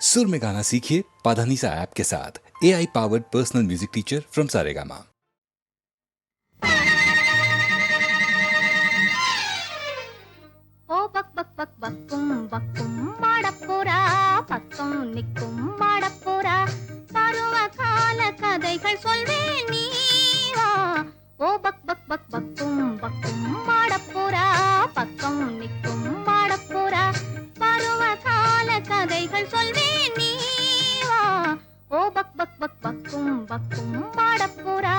सुर में गाना सीखिए पाधानीसा ऐप के साथ। AI powered personal music teacher from Saregama. ஓ பக் பக் பக் பக்கும் பக்கும் மாடப்போரா பக்கம் நிற்கும் மாடப்போரா பருவ கால கதைகள் சொல்வேன் நீ வா. ஓ பக் பக் பக் பக்கும் பக்கும் மாடப்போரா பக்கம் நிற்கும் மாடப்போரா பருவ கால கதைகள் சொல்வேன் நீ வா. ஓ பக் பக் பக் பக்கும் பக்கும் மாடப்போரா.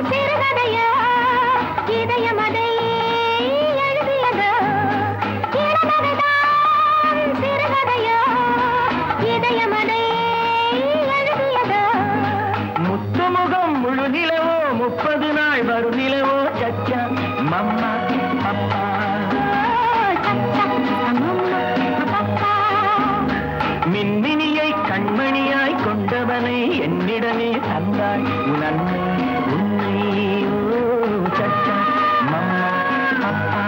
சிறுகதையா நீ தந்தாய் உன் அன்னை உன்னை சச்சா மம்மா அப்பா.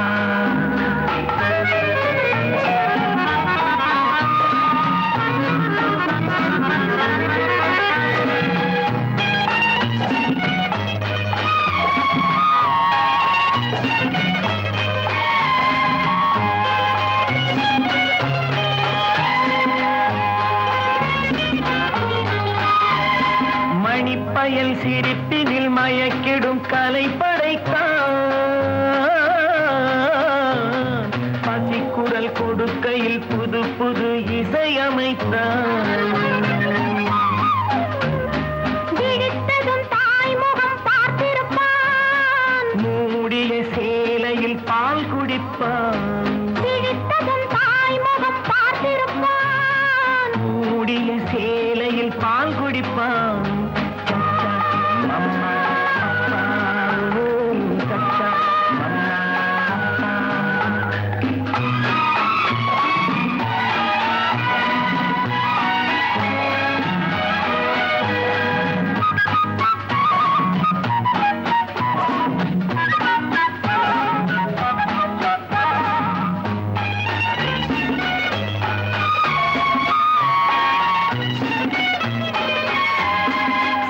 மணிப்பயல் சிரிப்பினில் மயக்கிடும் கலை படைத்தான், பசிக்குரல் கொடுக்கையில் புது புது இசையமைத்தான். விழித்ததும் தாய்முகம் பார்த்திருப்பான், மூடிய சேலையில் பால் குடிப்பான். விழித்ததும் தாய்முகம் பார்த்திருப்பான், மூடிய சேலையில் பால் குடிப்பான். சச்சா மம்மா அப்பா, சச்சா மம்மா அப்பா.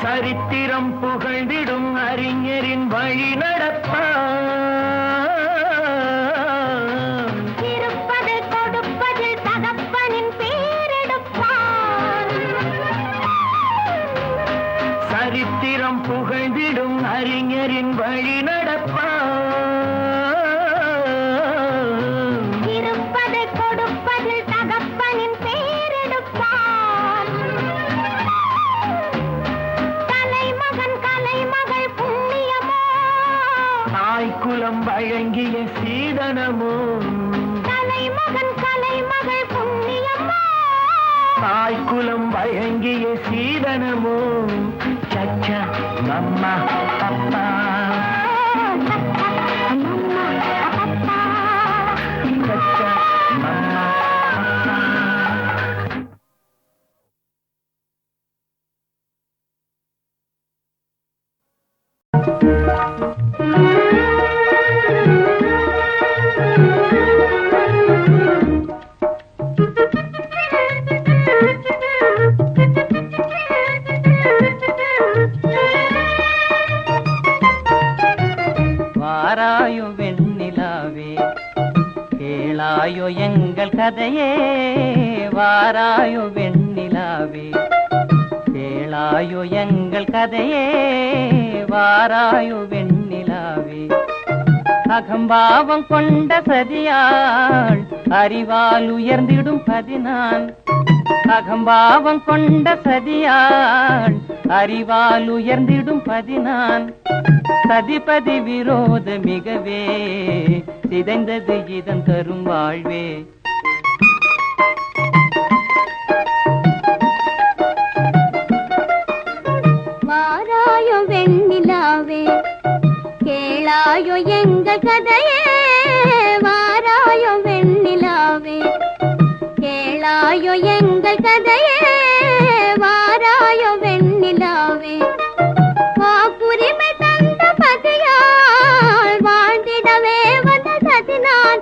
சரித்திரம் புகழ்ந்திடும் அறிஞரின் வழி நடப்பான். இருப்பது கொடுப்பதில் தகப்பனின் பேரெடுப்பான். சரித்திரம் புகழ்ந்திடும் அறிஞரின் வழி நடப்பான். இருப்பது கொடுப்பதில் தகப்பனின் பேரெடுப்பான். தலைமகன் கலைமகள் புண்ணியமோ, தாய்க்குலம் வழங்கிய சீதனமோ. தலைமகன் கலைமகள் புண்ணியமோ, தாய்க்குலம் வழங்கிய சீதனமோ. சச்சா மம்மா அப்பா, அம்மம்மா, அப்பப்பா. சச்சா மம்மா அப்பா. வாராயோ வெண்ணிலாவே, கேளாயோ எங்கள் கதையே. வாராயோ வெண்ணிலாவே, கேளாயோ எங்கள் கதையே. வாராயோ வெண்ணிலாவே, அகம்பாவம் கொண்ட சதியாள் அறிவால் உயர்ந்திடும் பதினான். அகம்பாவம் கொண்ட சதியாள் அறிவால் உயர்ந்திடும் பதினான். சதிபதி விரோத மிகவே சிதைந்தது இதன் தரும் வாழ்வே. வாராயோ வெண்ணிலாவே, கேளாயோ எங்கள் கதையே. வாராயோ வெண்ணிலாவே, கேளாயோ எங்கள் கதையே. வாராயோ வெண்ணிலாவே, வாக்குரிமை தந்த பதியால் வாழ்ந்திடவே வந்த சதினான்.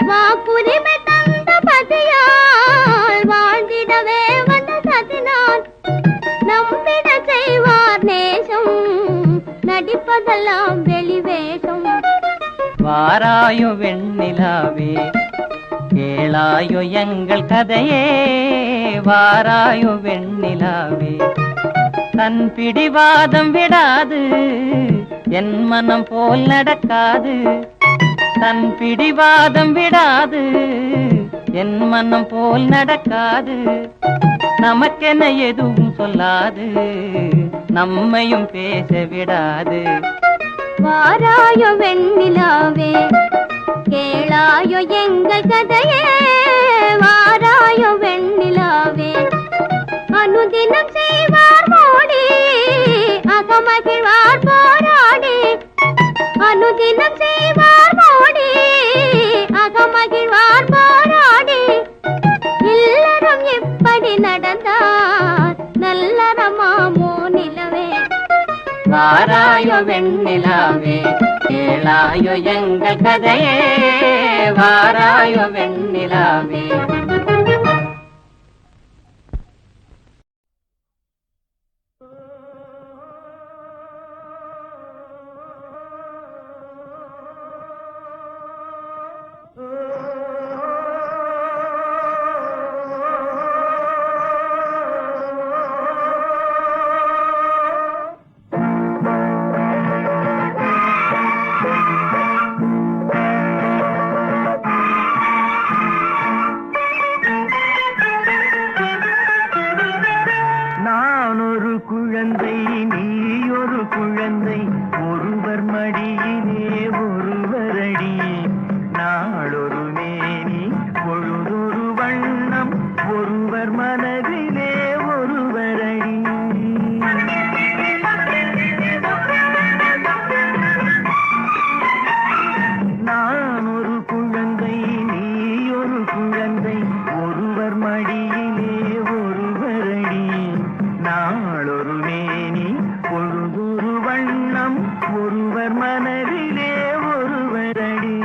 வாக்குரிமை தந்த பதியால் வாழ்ந்திடவே வந்த சதினான். நம்பிட செய்வார் நேசம், நடிப்பதெல்லாம் வெளிவேஷம். வாராயோ வெண்ணிலாவே, கேளாயோ எங்கள் கதையே. வாராயோ வெண்ணிலாவே, தன் பிடிவாதம் விடாது, என் மனம் போல் நடக்காது. தன் பிடிவாதம் விடாது, என் மனம் போல் நடக்காது. நமக்கென எதுவும் சொல்லாது, நம்மையும் பேச விடாது. வாராயோ வெண்ணிலாவே, கேளாயோ எங்கள் கதையே. வாராயோ வெண்ணிலாவே, அனுதினம் செய்வார் மோடி, அகமகிழ்வார் போராடி. அனுதினம் செய்வார் மோடி, அகமகிழ்வார் போராடி. இல்லறம் இப்படி நடந்தார் நல்லறமாமோ வாராயோ வெண்ணிலாவே கேளாயோ எங்கள் கதையே வாராயோ வெண்ணிலாவே. குழந்தை நீ ஒரு குழந்தை ஒருவர் மடியிலே ஒருவரடி நாளொரு மேனி பொழுதொரு வண்ணம் ஒருவர் மனதிலே ஒருவரடி. நான் ஒரு குழந்தை நீ ஒரு குழந்தை ஒருவர் மடியிலே ஒருவரடி நாளொரு மேனி பொழுதொரு வண்ணம் ஒருவர் மனதிலே ஒருவரடி.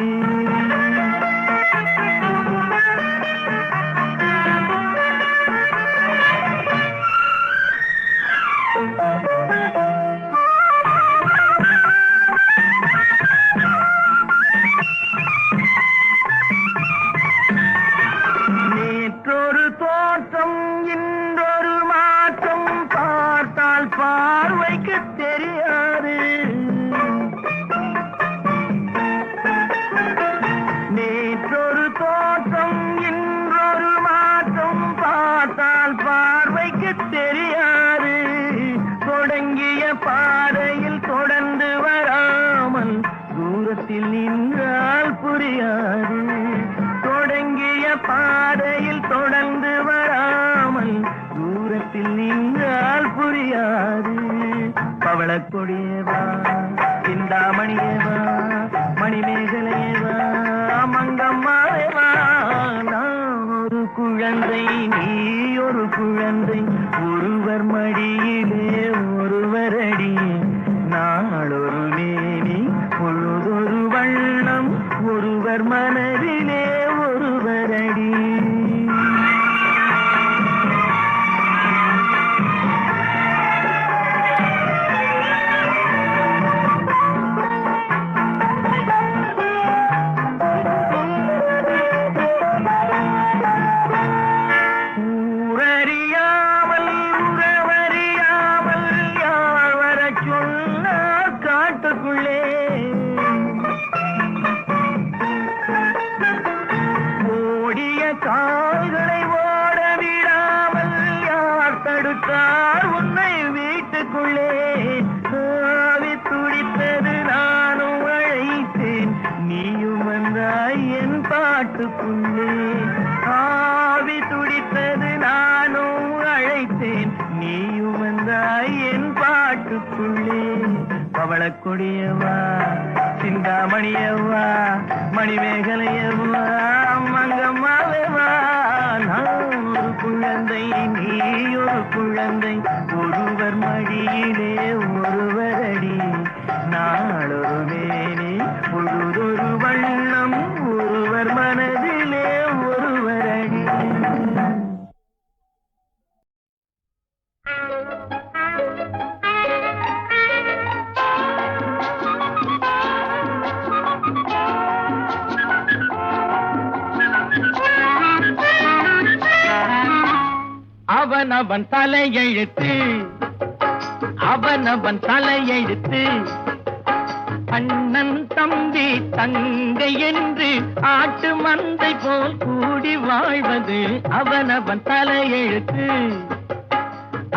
நேற்றொரு தோற்றம் இன்றொரு மாற்றம் பார்த்தால் பார்வைக்கு தெரியாது. நேற்றொரு தோற்றம் இன்றொரு மாற்றம் பார்த்தால் பார்வைக்கு தெரியாது. தொடங்கிய பாதையில் தொடர்ந்து வராமல் தூரத்தில் நின்றால் புரியாது. தொடங்கிய பாதையில் தொடர்ந்து வராமல் தூரத்தில் நின்றால் புரியாது. பவளக்கொடியேவா சிந்தாமணியேவா மணிமேகலையேவா மங்கம்மாவேவா. நான் ஒரு குழந்தை நீ ஒரு குழந்தை ஒருவர் மடியிலே ஒருவரடி நாளொரு மேனி பொழுதொரு வண்ணம் ஒருவர் மனதிலே ஒருவரடி. ஊரறியாமல் உறவறியாமல் யார் வரச் சொன்னார் காட்டுக்குள்ளே. ஓடிய கால்களை ஓட விடாமல் யார் தடுத்தார் உன்னை வீட்டுக்குள்ளே. ஆவி துடித்தது நானும் அழைத்தேன் நீயும் வந்தாய் என் பாட்டுக்குள்ளே. ஆவி துடித்தது நானும் அழைத்தேன் நீயும் வந்தாய் என் பாட்டுக்குள்ளே. பவளக்கொடியவா சிந்தாமணியவா மணிமேகலையவா மங்கம்மாவேவா. நான் ஒரு குழந்தை நீ ஒரு குழந்தை ஒருவர் மடியிலே ஒருவரடி நாளொரு மேனி பொழுதொரு வண்ணம் ஒருவர் மனதிலே ஒருவரடி. அவனவன் தலையெழுத்து அவனவன் தலையெழுத்து அண்ணன் தம்பி தங்கை என்று ஆட்டு மந்தை போல் கூடி வாழ்வது அவனவன் தலையெழுத்து.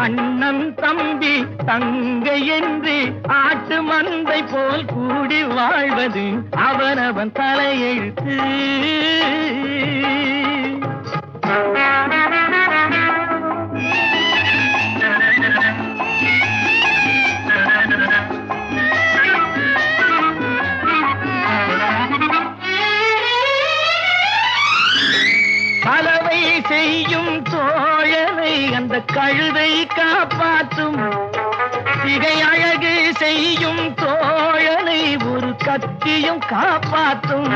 அண்ணன் தம்பி தங்கை என்று ஆட்டு மந்தை போல் கூடி வாழ்வது அவனவன் தலையெழுத்து. பலவை செய்யும் தோழனை அந்த கழுதை காப்பாற்றும். சிகை அழகு செய்யும் தோழனை ஒரு கத்தியும் காப்பாற்றும்.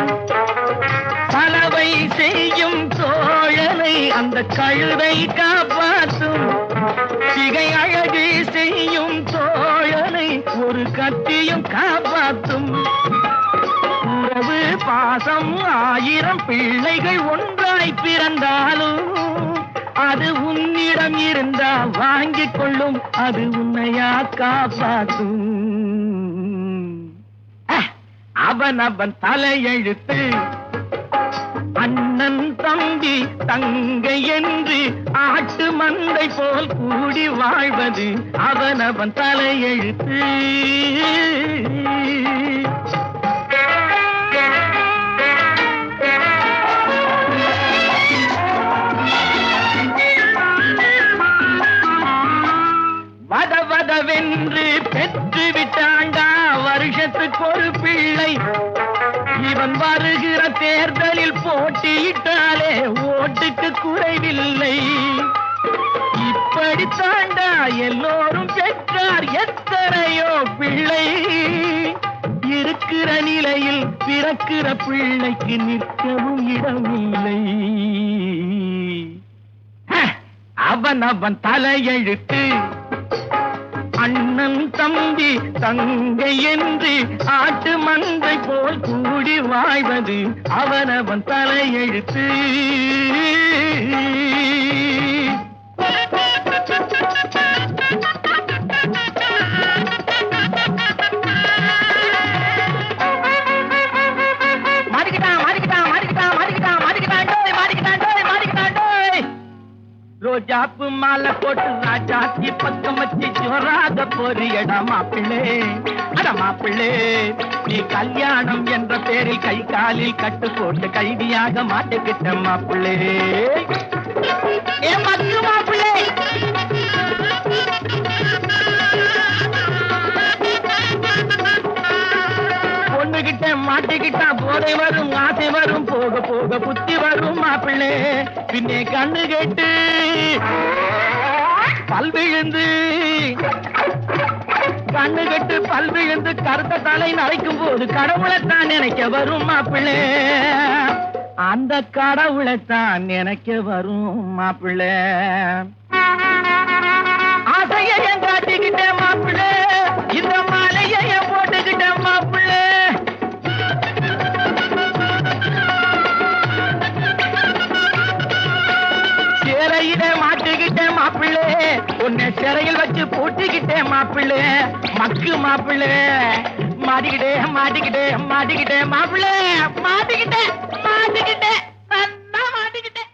சலவை செய்யும் தோழனை அந்த கழுதை காப்பாற்றும். சிகை அழகு செய்யும் தோழனை ஒரு கத்தியும் காப்பாற்றும். உறவு பாசம் 1000 பிள்ளைகள் ஒன்றாய் பிறந்தாலும் அது உன்னிடம் இருந்தா வாங்கிக் கொள்ளும், அது உன்னையா காப்பாற்றும். அவன் தலையெழுத்து. அண்ணன் தம்பி தங்கை என்று ஆட்டு மந்தை போல் கூடி வாழ்வது அவன் தலையெழுத்து. வதவதவென்று பெற்று விட்டாண்டா வருஷத்துக்கு ஒரு பிள்ளை. இவன் வருகிற தேர்தலில் போட்டியிட்டாலே ஓட்டுக்கு குறைவில்லை. இப்படித்தாண்டா எல்லோரும் பெற்றார் எத்தனையோ பிள்ளை. இருக்கிற நிலையில் பிறக்கிற பிள்ளைக்கு நிற்கவும் இடமில்லை. அவன் தலையெழுத்து. அண்ணன் தம்பி தங்கை என்று ஆட்டு மந்தை போல் கூடி வாழ்வது அவன் தலையெழுத்து. ரோஜாப்பு மாலை போட்டு ராஜாத்தி பக்கம் வச்சு ஜோராக போறியடா மாப்பிள்ளே. அட மாப்பிள்ளே, நீ கல்யாணம் என்ற பேரில் கை காலில் கட்டு போட்டு கைதியாக மாட்டுக்கிட்ட மாப்பிள்ளே. ஏ மக்கு மாப்பிள்ளே, பொண்ணுகிட்ட மாட்டிக்கிட்டா போதை வரும், ஆசை வரும், போக போக புத்தி வரும் மாப்பிள்ளே. பின்னே கண்ணு கேட்டு பல் விழுந்து, கண்ணு கெட்டு பல் விழுந்து கருத்த தலை நரைக்கும் போது கடவுளைத்தான் நினைக்க வரும் மாப்பிள்ளே. அந்த கடவுளைத்தான் நினைக்க வரும் மாப்பிள்ளே. ஆசையை காட்டிக்கிட்ட மாப்பிள்ளே, இந்த மாலையை போட்டுக்கிட்ட மாப்பிள்ளே. சிறையில மாட்டுக்கிட்டேன் மாப்பிள்ளே, உன்னை சிறையில் வச்சு பூட்டிக்கிட்டேன் மாப்பிள்ளே. மக்கு மாப்பிள்ளே, மாட்டிக்கிட்டே மாட்டிக்கிட்டே மாட்டிக்கிட்டே மாப்பிள்ளே, மாட்டிக்கிட்டே மாட்டிக்கிட்டே நல்லா மாட்டிக்கிட்டேன்.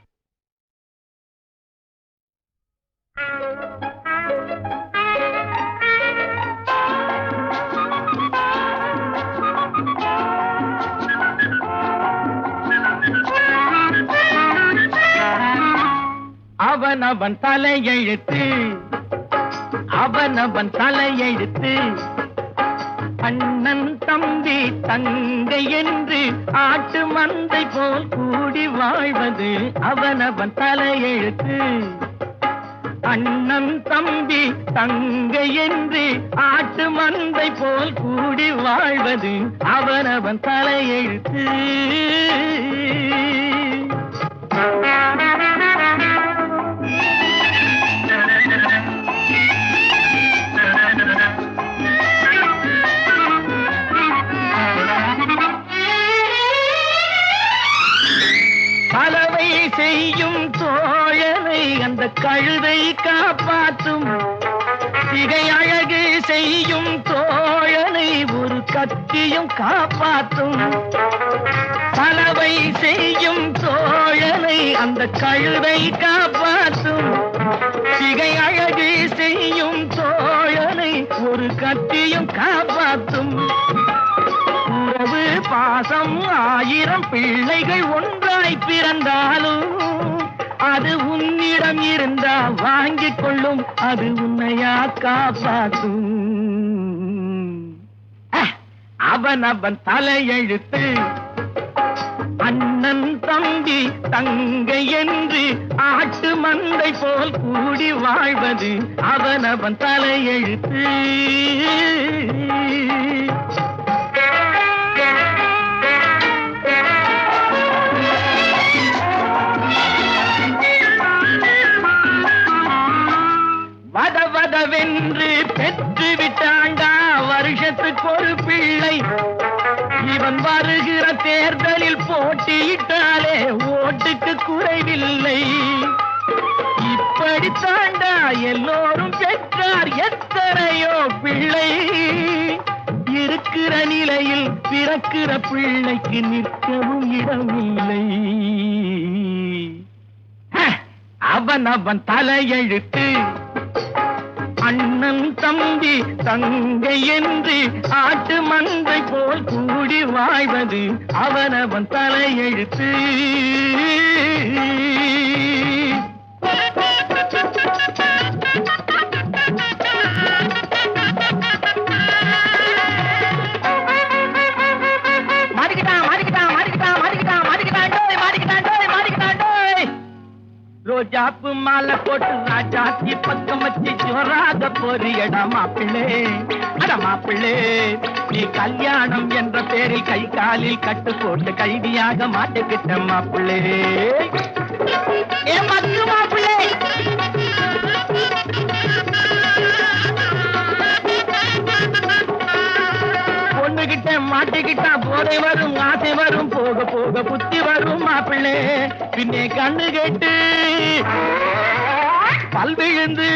அவன் தலையெழுத்து. அவன் தலையெழுத்து. அண்ணன் தம்பி தங்கை என்று ஆட்டு மந்தை போல் கூடி வாழ்வது அவன் தலையெழுத்து. அண்ணன் தம்பி தங்கை என்று ஆட்டு மந்தை போல் கூடி வாழ்வது அவன் தலையெழுத்து. சலவை செய்யும் தோழனை அந்த கழுதை காப்பாற்றும். சிகை அழகு செய்யும் தோழனை ஒரு கத்தியும் காப்பாற்றும். சலவை செய்யும் தோழனை அந்த கழுதை காப்பாற்றும். சிகை அழகு செய்யும் தோழனை ஒரு கத்தியும் காப்பாற்றும். உறவு பாசம் 1000 பிள்ளைகள் ஒன்றாய் பிறந்தாலும் அது உன்னிடம் இருந்தா வாங்கிக் கொள்ளும், அது உன்னையா காப்பாற்றும். அவன் தலையெழுத்து. அண்ணன் தம்பி தங்கை என்று ஆட்டு மந்தை போல் கூடி வாழ்வது அவனவன் தலையெழுத்து. வதவதவென்று பெற்று விட்டாண்டா வருஷத்துக்கு ஒரு பிள்ளை. இவன் வருகிற தேர்தலில் போட்டியிட்டாலே ஓட்டுக்கு குறைவில்லை. இப்படித்தாண்டா எல்லோரும் பெற்றார் எத்தனையோ பிள்ளை. இருக்கிற நிலையில் பிறக்கிற பிள்ளைக்கு நிற்கவும் இடமில்லை. அவன் அவன் தலையெழுத்து. அண்ணன் தம்பி தங்கை என்று ஆட்டு மந்தை போல் கூடி வாழ்வது அவனவன் தலையெழுத்து. ரோஜாப்பு மாலை போட்டு ராஜாத்தி பக்கம் வச்சு ஜோராக போறியடா மாப்பிள்ளே. அட மாப்பிள்ளே, நீ கல்யாணம் என்ற பேரில் கை காலில் கட்டு போட்டு கைதியாக மாட்டிக்கிட்ட மாப்பிள்ளே. ஏ மக்கு மாப்பிள்ளே, பொண்ணுகிட்ட மாட்டிக்கிட்டா போதை வரும், ஆசை வரும், போக போக புத்தி வரும் மாப்பிள்ளே. பின்னே கண்ணு கேட்டு பல் விழுந்து,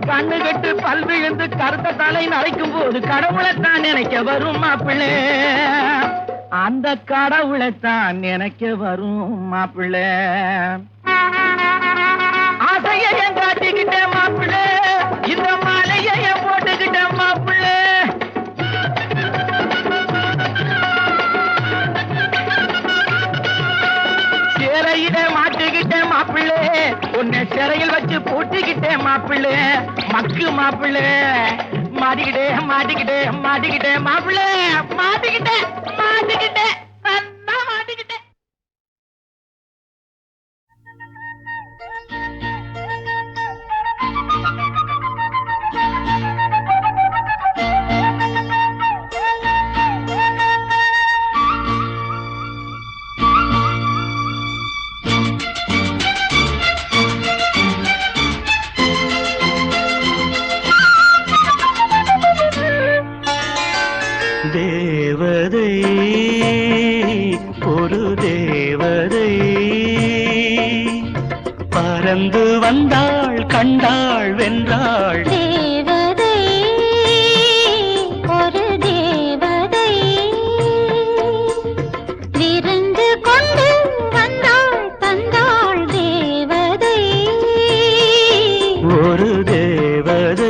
கண்ணு கட்டு பல் விழுந்து கருத்த தலை நரைக்கும் போது கடவுளைத்தான் நினைக்க வரும் மாப்பிள்ளே. அந்த கடவுளைத்தான் நினைக்க வரும் மாப்பிள்ளே. ஆசையை காட்டிக்கிட்ட மாப்பிள்ளே, இந்த மாலையை போட்டுக்கிட்ட மாப்பிள்ளே. சிறையில மாட்டிக்கிட்டேன் மாப்பிள்ளே, உன்னை சிறையில் வச்சு பூட்டிக்கிட்டேன் மாப்பிள்ளே. மக்கு மாப்பிள்ளே, மாட்டிக்கிட்டே மாட்டிக்கிட்டே மாட்டிக்கிட்டே மாப்பிள்ளே, மாட்டிக்கிட்டேன் மாட்டிக்கிட்டேன் நல்லா மாட்டிக்கிட்டேன். தேவதை, ஒரு தேவதை பறந்து வந்தாள், கண்டாள், வென்றாள். தேவதை, ஒரு தேவதை விருந்து கொண்டு வந்தாள், தந்தாள். தேவதை, ஒரு தேவதை.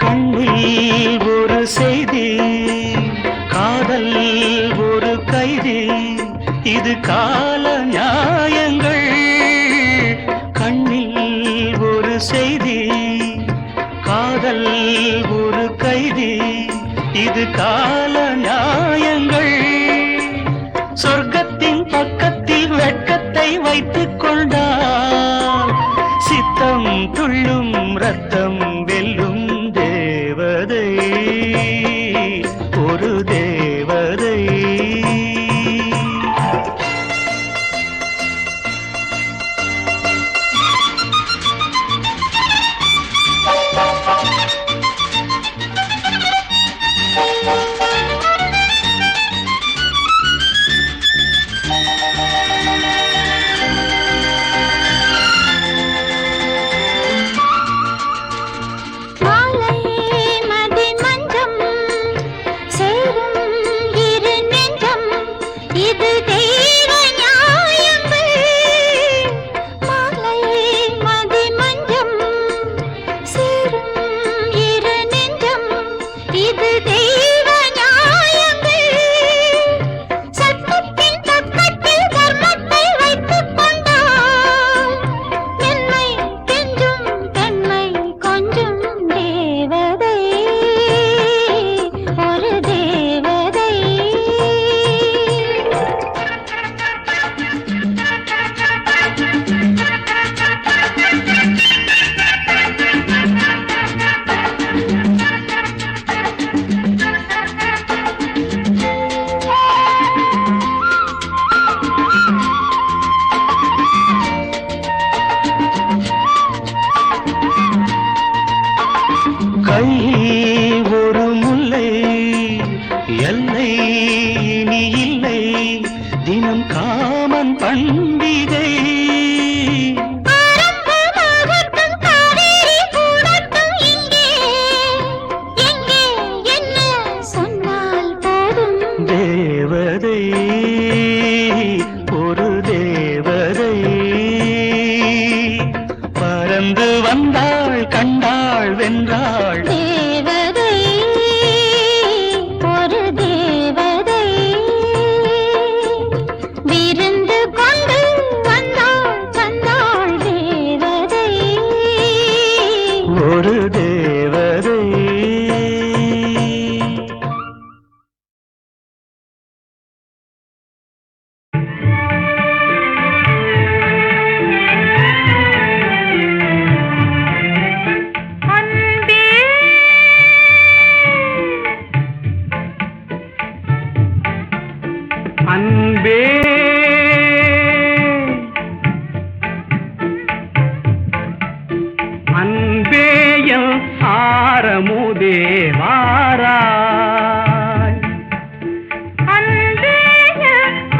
கண்ணில் ஒரு செய்தி, காதல் ஒரு கைதி, இது கால நியாயங்கள். கண்ணில் ஒரு செய்தி, காதல் ஒரு கைதி, இது கால நியாயங்கள். சொர்க்கத்தின் பக்கத்தில் வெட்கத்தை வைத்துக் கொண்டால் சித்தம் துள்ளும், ரத்தம் வெல்லும். தேவதை, ஒரு தேவதை. பறந்து வந்தாள் கண்டாள் வென்றாள் தேவதை ஒரு தேவதை விருந்து கொண்டு வந்தாள் தந்தாள் தேவதை ஒரு தேவதை. அன்பே அன்பேயம் ஆரமுதே வாராய் அன்பேய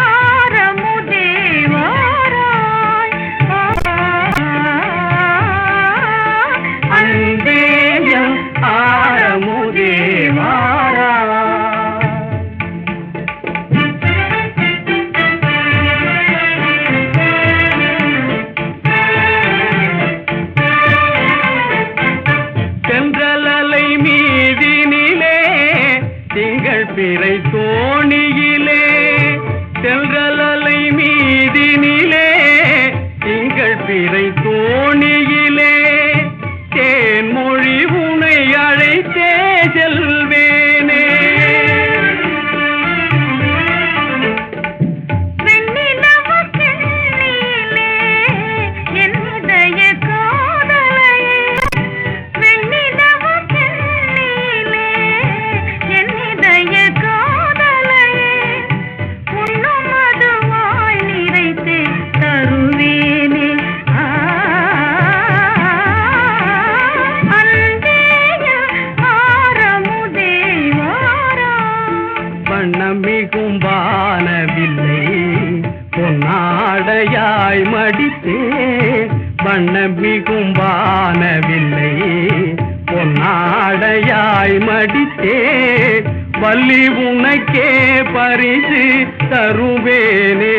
ஆரமுதே வாராய் அன்பேயம் ஆரமுதே வாராய். சென்றலலை மீதினிலே திங்கள் பிறை தோணியிலே சென்றலலை மீதினிலே திங்கள் பிறை தோணியிலே தேன்மொழி உனை அழைத்தே செல்வேனே. வெண்ணிலவு கண்ணிலே என் இதய காதலையே வெண்ணிலவு கண்ணிலே என் இதய காதலையே உன்னும் மதுவாய் நிறைத்து தருவேனே. அன்பேய ஆரமுதே வாராய் வண்ணமிகும் வானவில்லை பொன்னாடையாய் மடித்தே வண்ணமிகும் வானவில்லை பொன்னாடையாய் மடித்தே வள்ளி உனக்கே பரிசு தருவேனே.